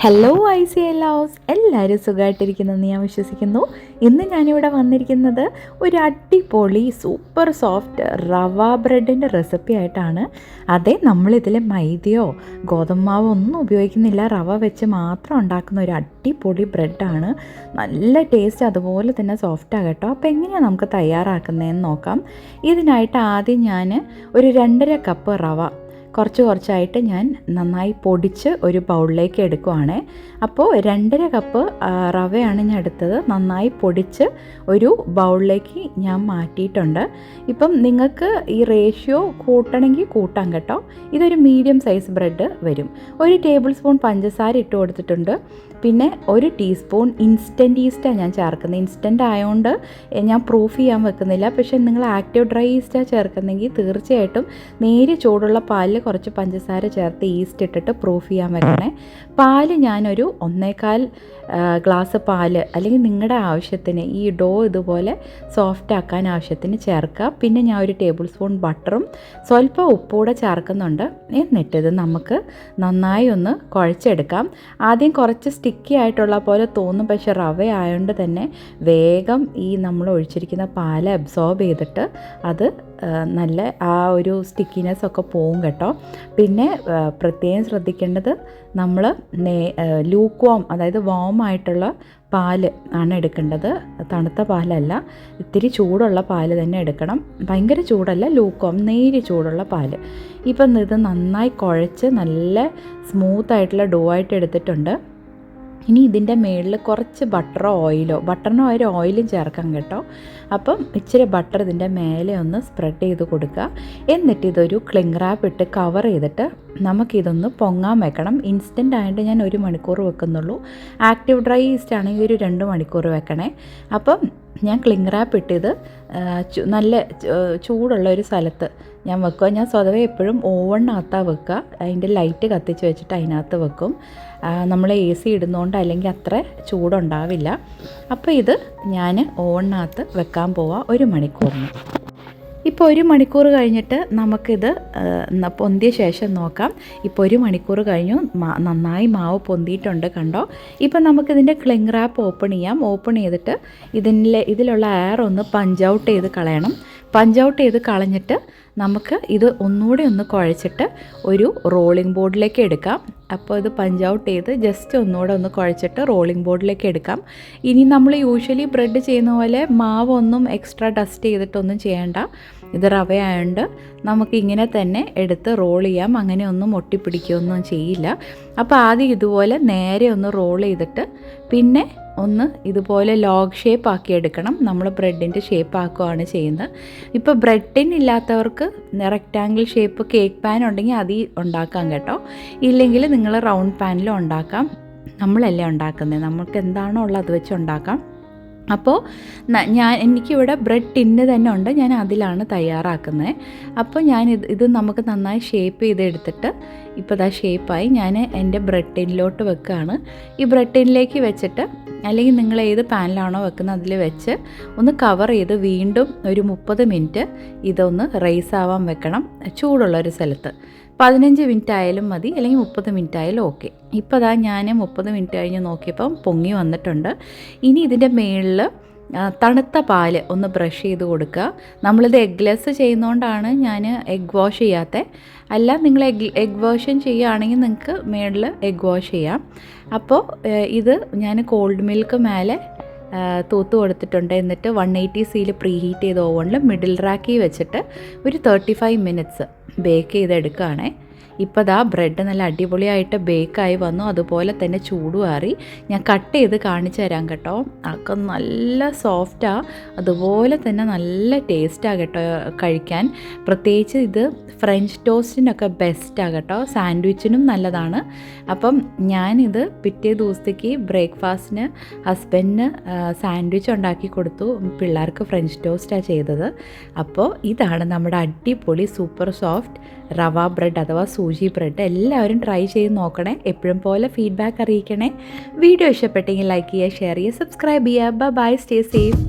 Hello ICL house, എല്ലാവരും സുഖമായിട്ടിരിക്കുന്നെന്ന് ഞാൻ വിശ്വസിക്കുന്നു. ഇന്ന് ഞാനിവിടെ വന്നിരിക്കുന്നത് ഒരു അടിപൊളി സൂപ്പർ സോഫ്റ്റ് റവ ബ്രെഡിൻ്റെ റെസിപ്പി ആയിട്ടാണ്. അതെ, നമ്മളിതിൽ മൈദയോ ഗോതമ്പ് മാവോ ഒന്നും ഉപയോഗിക്കുന്നില്ല. റവ വെച്ച് മാത്രം ഉണ്ടാക്കുന്ന ഒരു അടിപൊളി ബ്രെഡാണ്. നല്ല ടേസ്റ്റ്, അതുപോലെ തന്നെ സോഫ്റ്റാണ് കേട്ടോ. അപ്പോൾ എങ്ങനെയാണ് നമുക്ക് തയ്യാറാക്കുന്നതെന്ന് നോക്കാം. ഇതിനായിട്ട് ആദ്യം ഞാൻ ഒരു 2.5 കപ്പ് റവ കുറച്ചായിട്ട് ഞാൻ നന്നായി പൊടിച്ച് ഒരു ബൗളിലേക്ക് എടുക്കുവാണ്. അപ്പോൾ 2.5 കപ്പ് റവയാണ് ഞാൻ എടുത്തത്. നന്നായി പൊടിച്ച് ഒരു ബൗളിലേക്ക് ഞാൻ മാറ്റിയിട്ടുണ്ട്. ഇപ്പം നിങ്ങൾക്ക് ഈ റേഷ്യോ കൂട്ടണമെങ്കിൽ കൂട്ടാം കേട്ടോ. ഇതൊരു മീഡിയം സൈസ് ബ്രെഡ് വരും. 1 ടേബിൾ സ്പൂൺ പഞ്ചസാര ഇട്ട് കൊടുത്തിട്ടുണ്ട്. പിന്നെ 1 ടീസ്പൂൺ ഇൻസ്റ്റൻറ്റ് ഈസ്റ്റാണ് ഞാൻ ചേർക്കുന്നത്. ഇൻസ്റ്റൻറ്റ് ആയതുകൊണ്ട് ഞാൻ പ്രൂഫ് ചെയ്യാൻ വെക്കുന്നില്ല. പക്ഷേ നിങ്ങൾ ആക്റ്റീവ് ഡ്രൈ ഈസ്റ്റാണ് ചേർക്കുന്നെങ്കിൽ തീർച്ചയായിട്ടും നേരെ ചൂടുള്ള പാലിൽ കുറച്ച് പഞ്ചസാര ചേർത്ത് ഈസ്റ്റ് ഇട്ടിട്ട് പ്രൂഫ് ചെയ്യാൻ വെക്കണേ. പാല് ഞാനൊരു 1.25 ഗ്ലാസ് പാല്, അല്ലെങ്കിൽ നിങ്ങളുടെ ആവശ്യത്തിന് ഈ ഡോ ഇതുപോലെ സോഫ്റ്റ് ആക്കാൻ ആവശ്യത്തിന് ചേർക്കുക. പിന്നെ ഞാൻ 1 ടേബിൾ സ്പൂൺ ബട്ടറും സ്വല്പം ഉപ്പൂടെ ചേർക്കുന്നുണ്ട്. എന്നിട്ടിത് നമുക്ക് നന്നായി ഒന്ന് കുഴച്ചെടുക്കാം. ആദ്യം കുറച്ച് സ്റ്റിക്കി ആയിട്ടുള്ള പോലെ തോന്നും, പക്ഷേ റവ ആയതുകൊണ്ട് തന്നെ വേഗം ഈ നമ്മൾ ഒഴിച്ചിരിക്കുന്ന പാല് അബ്സോർബ് ചെയ്തിട്ട് അത് നല്ല ആ ഒരു സ്റ്റിക്കിനെസ് ഒക്കെ പോവും കേട്ടോ. പിന്നെ പ്രത്യേകം ശ്രദ്ധിക്കേണ്ടത്, നമ്മൾ ലൂക്ക് വാം, അതായത് വാം ആയിട്ടുള്ള പാല് ആണ് എടുക്കേണ്ടത്. തണുത്ത പാലല്ല, ഇത്തിരി ചൂടുള്ള പാല് തന്നെ എടുക്കണം. ഭയങ്കര ചൂടല്ല, ലൂക്ക് വാം, നേരി ചൂടുള്ള പാല്. ഇപ്പം ഇത് നന്നായി കുഴച്ച് നല്ല സ്മൂത്തായിട്ടുള്ള ഡോ ആയിട്ട് എടുത്തിട്ടുണ്ട്. ഇനി ഇതിൻ്റെ മുകളിൽ കുറച്ച് ബട്ടറോ ഓയിലും ചേർക്കാം കേട്ടോ. അപ്പം ഇച്ചിരി ബട്ടർ ഇതിൻ്റെ മേലെ ഒന്ന് സ്പ്രെഡ് ചെയ്ത് കൊടുക്കുക. എന്നിട്ട് ഇതൊരു ക്ലിംഗ് റാപ്പ് ഇട്ട് കവർ ചെയ്തിട്ട് നമുക്കിതൊന്ന് പൊങ്ങാൻ വെക്കണം. ഇൻസ്റ്റൻ്റ് ആയതുകൊണ്ട് ഞാൻ 1 മണിക്കൂർ വെക്കുന്നുള്ളൂ. ആക്റ്റീവ് ഡ്രൈ ഈസ്റ്റ് ആണെങ്കിൽ ഒരു 2 മണിക്കൂർ വെക്കണേ. അപ്പം ഞാൻ ക്ലിംഗ് റാപ്പ് ഇട്ടിത് നല്ല ചൂടുള്ള ഒരു സ്ഥലത്ത് ഞാൻ വെക്കുക. ഞാൻ സ്വതവേ എപ്പോഴും ഓവണിനകത്താണ് വെക്കുക. അതിൻ്റെ ലൈറ്റ് കത്തിച്ച് വെച്ചിട്ട് അതിനകത്ത് വെക്കും. നമ്മൾ AC ഇടുന്നതുകൊണ്ട് അല്ലെങ്കിൽ അത്ര ചൂടുണ്ടാവില്ല. അപ്പോൾ ഇത് ഞാൻ ഓവണിനകത്ത് വെക്കാൻ പോവാം 1 മണിക്കൂറിന്. ഇപ്പോൾ 1 മണിക്കൂർ കഴിഞ്ഞിട്ട് നമുക്കിത് പൊന്തിയ ശേഷം നോക്കാം. ഇപ്പോൾ 1 മണിക്കൂർ കഴിഞ്ഞു, നന്നായി മാവ് പൊന്തിയിട്ടുണ്ട് കണ്ടോ. ഇപ്പം നമുക്കിതിൻ്റെ ക്ലിംഗ് റാപ്പ് ഓപ്പൺ ചെയ്യാം. ഓപ്പൺ ചെയ്തിട്ട് ഇതിലുള്ള എയർ ഒന്ന് പഞ്ച് ഔട്ട് ചെയ്ത് കളയണം. പഞ്ച് ഔട്ട് ചെയ്ത് കളഞ്ഞിട്ട് നമുക്ക് ഇത് ഒന്നുകൂടി ഒന്ന് കുഴച്ചിട്ട് ഒരു റോളിംഗ് ബോർഡിലേക്ക് എടുക്കാം. അപ്പോൾ ഇത് പഞ്ച് ഔട്ട് ചെയ്ത് ജസ്റ്റ് ഒന്നുകൂടെ ഒന്ന് കുഴച്ചിട്ട് റോളിംഗ് ബോർഡിലേക്ക് എടുക്കാം. ഇനി നമ്മൾ യൂഷ്വലി ബ്രെഡ് ചെയ്യുന്ന പോലെ മാവൊന്നും എക്സ്ട്രാ ഡസ്റ്റ് ചെയ്തിട്ടൊന്നും ചെയ്യേണ്ട. ഇത് റവയായതുകൊണ്ട് നമുക്ക് ഇങ്ങനെ തന്നെ എടുത്ത് റോൾ ചെയ്യാം. അങ്ങനെ ഒന്നും ഒട്ടിപ്പിടിക്കുകയൊന്നും ചെയ്യില്ല. അപ്പോൾ ആദ്യം ഇതുപോലെ നേരെ ഒന്ന് റോൾ ചെയ്തിട്ട് പിന്നെ ഒന്ന് ഇതുപോലെ ലോഗ് ഷേപ്പ് ആക്കി എടുക്കണം. നമ്മൾ ബ്രെഡിൻ്റെ ഷേപ്പ് ആക്കുകയാണ് ചെയ്യുന്നത്. ഇപ്പോൾ ബ്രെഡിനില്ലാത്തവർക്ക് റെക്റ്റാങ്കിൾ ഷേപ്പ് കേക്ക് പാൻ ഉണ്ടെങ്കിൽ അതിൽ ഉണ്ടാക്കാം കേട്ടോ. ഇല്ലെങ്കിൽ നിങ്ങൾ റൗണ്ട് പാനിലും ഉണ്ടാക്കാം. നമ്മളല്ലേ ഉണ്ടാക്കുന്നത്, നമുക്ക് എന്താണോ ഉള്ളത് അത് വെച്ച് ഉണ്ടാക്കാം. അപ്പോൾ എനിക്കിവിടെ ബ്രെഡ് ടിന്ന് തന്നെ ഉണ്ട്, ഞാൻ അതിലാണ് തയ്യാറാക്കുന്നത്. അപ്പോൾ ഇത് നമുക്ക് നന്നായി ഷേപ്പ് ചെയ്തെടുത്തിട്ട് ഇപ്പോൾ ഇതാ ഷേപ്പായി ഞാൻ എൻ്റെ ബ്രെഡ് ടിന്നിലോട്ട് വെക്കുകയാണ്. ഈ ബ്രെഡ് ടിന്നിലേക്ക് വെച്ചിട്ട്, അല്ലെങ്കിൽ നിങ്ങൾ ഏത് പാനിലാണോ വെക്കുന്നത് അതിൽ വെച്ച് ഒന്ന് കവർ ചെയ്ത് വീണ്ടും ഒരു 30 മിനിറ്റ് ഇതൊന്ന് റൈസ് ആവാൻ വെക്കണം ചൂടുള്ളൊരു സ്ഥലത്ത്. 15 മിനിറ്റ് ആയാലും മതി, അല്ലെങ്കിൽ 30 മിനിറ്റ് ആയാലും ഓക്കെ. ഇപ്പോൾ അതാ ഞാൻ 30 മിനിറ്റ് കഴിഞ്ഞ് നോക്കിയപ്പം പൊങ്ങി വന്നിട്ടുണ്ട്. ഇനി ഇതിൻ്റെ മുകളിൽ തണുത്ത പാല് ഒന്ന് ബ്രഷ് ചെയ്ത് കൊടുക്കുക. നമ്മളിത് എഗ്ലെസ് ചെയ്യുന്നതുകൊണ്ടാണ് ഞാൻ എഗ് വാഷ് ചെയ്യാത്തത്. അല്ല, നിങ്ങൾ എഗ് വാഷ് ചെയ്യുകയാണെങ്കിൽ നിങ്ങൾക്ക് മുകളിൽ എഗ് വാഷ് ചെയ്യാം. അപ്പോൾ ഇത് ഞാൻ കോൾഡ് മിൽക്ക് മേലെ തൂത്ത് കൊടുത്തിട്ടുണ്ട്. എന്നിട്ട് 180°C പ്രീ ഹീറ്റ് ചെയ്ത ഓവണിൽ മിഡിൽ റാക്കി വെച്ചിട്ട് ഒരു 35 മിനിറ്റ്സ് ബേക്ക് ചെയ്തെടുക്കുകയാണേ. ഇപ്പോൾ ദാ ബ്രെഡ് നല്ല അടിപൊളിയായിട്ട് ബേക്കായി വന്നു. അതുപോലെ തന്നെ ചൂടുമാറി. ഞാൻ കട്ട് ചെയ്ത് കാണിച്ചു തരാം കേട്ടോ. ഒക്കെ നല്ല സോഫ്റ്റാണ്, അതുപോലെ തന്നെ നല്ല ടേസ്റ്റാണ് കേട്ടോ കഴിക്കാൻ. പ്രത്യേകിച്ച് ഇത് ഫ്രഞ്ച് ടോസ്റ്റിനൊക്കെ ബെസ്റ്റാണ് കേട്ടോ, സാൻഡ്വിച്ചിനും നല്ലതാണ്. അപ്പം ഞാനിത് പിറ്റേ ദിവസത്തേക്ക് ബ്രേക്ക്ഫാസ്റ്റിന് ഹസ്ബൻഡിന് സാൻഡ്വിച്ച് ഉണ്ടാക്കി കൊടുത്തു. പിള്ളേർക്ക് ഫ്രഞ്ച് ടോസ്റ്റാണ് ചെയ്തത്. അപ്പോൾ ഇതാണ് നമ്മുടെ അടിപൊളി സൂപ്പർ സോഫ്റ്റ് റവ ബ്രെഡ് അഥവാ സൂചി ബ്രെഡ്. എല്ലാവരും ട്രൈ ചെയ്ത് നോക്കണേ. എപ്പോഴും പോലെ ഫീഡ്ബാക്ക് അറിയിക്കണേ. വീഡിയോ ഇഷ്ടപ്പെട്ടെങ്കിൽ ലൈക്ക് ചെയ്യുക, ഷെയർ ചെയ്യുക, സബ്സ്ക്രൈബ് ചെയ്യുക. Bye, stay safe.